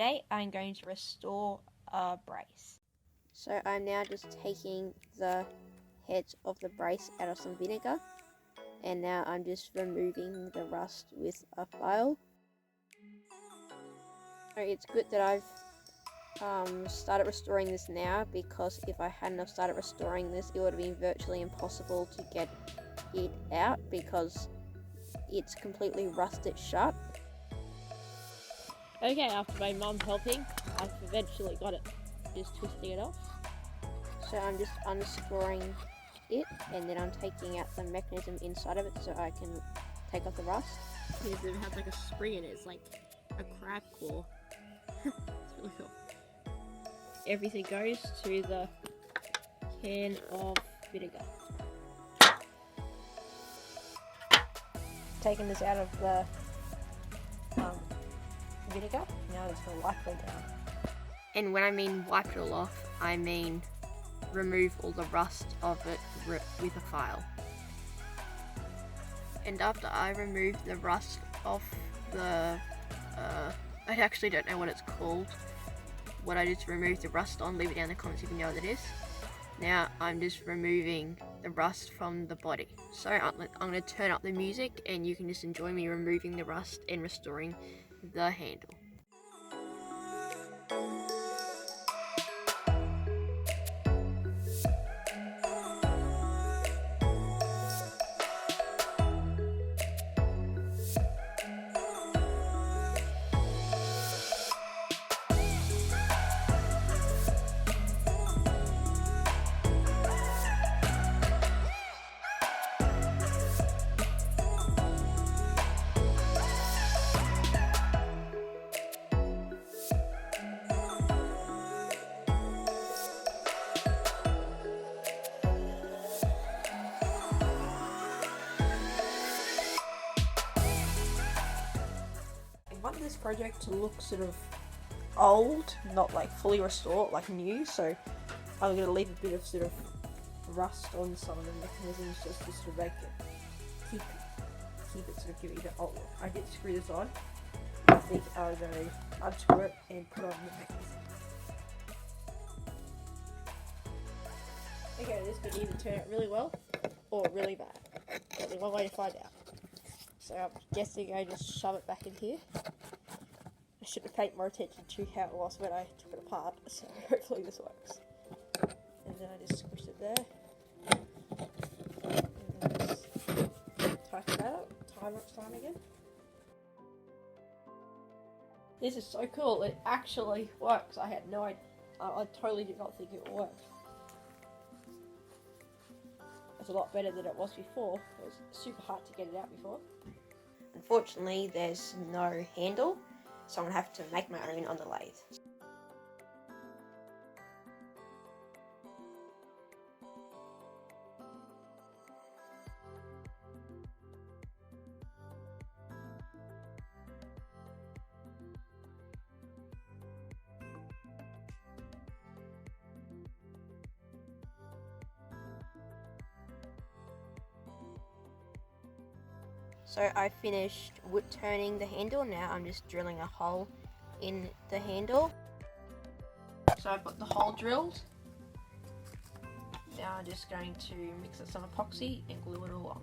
Today I'm going to restore a brace. So I'm now just taking the heads of the brace out of some vinegar, and now I'm just removing the rust with a file. So it's good that I've started restoring this now, because if I hadn't have started restoring this, it would have been virtually impossible to get it out because it's completely rusted shut. Okay, after my mum helping, I've eventually got it. Just twisting it off. So I'm just unscrewing it, and then I'm taking out the mechanism inside of it so I can take off the rust. Because it has like a spring in it. It's like a crab claw. It's really cool. Everything goes to the can of vinegar. Taking this out of the vinegar, now it's going to wipe it down. And when I mean wipe it all off, I mean remove all the rust of it with a file. And after I remove the rust off the, I actually don't know what it's called, what I just removed the rust on, leave it down in the comments if you know what it is. Now I'm just removing the rust from the body. So I'm going to turn up the music and you can just enjoy me removing the rust and restoring the handle. I want this project to look sort of old, not like fully restored, like new, so I'm going to leave a bit of sort of rust on some of the mechanisms just to sort of make it, keep it sort of give it a bit old look. I did screw this on. I think I'm going to unscrew it and put on the mechanism. Okay, this could either turn out really well or really bad. There's one way to find out. So I'm guessing I just shove it back in here. I should have paid more attention to how it was when I took it apart, so hopefully this works. And then I just squish it there. And then just tighten that up. Time again. This is so cool, it actually works. I had no idea. I totally did not think it would work. It's a lot better than it was before. It was super hard to get it out before. Unfortunately, there's no handle, so I'm going to have to make my own on the lathe. So I finished wood turning the handle, now I'm just drilling a hole in the handle. So I've got the hole drilled. Now I'm just going to mix up some epoxy and glue it all on.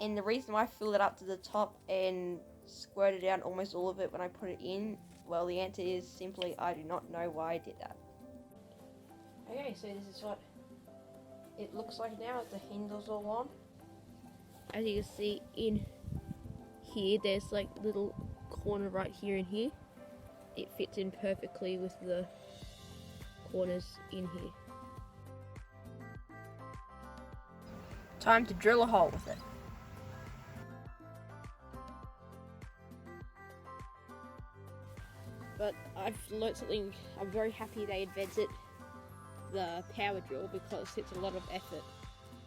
And the reason why I filled it up to the top and squirted out almost all of it when I put it in, well, the answer is simply I do not know why I did that. Okay, so this is what it looks like now with the handles all on. As you can see in here, there's like little corner right here and here. It fits in perfectly with the corners in here. Time to drill a hole with it. But I've learnt something. I'm very happy they invented the power drill, because it's a lot of effort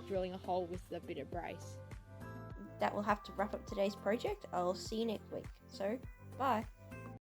drilling a hole with the bit of brace. that will have to wrap up today's project. I'll see you next week. So, bye.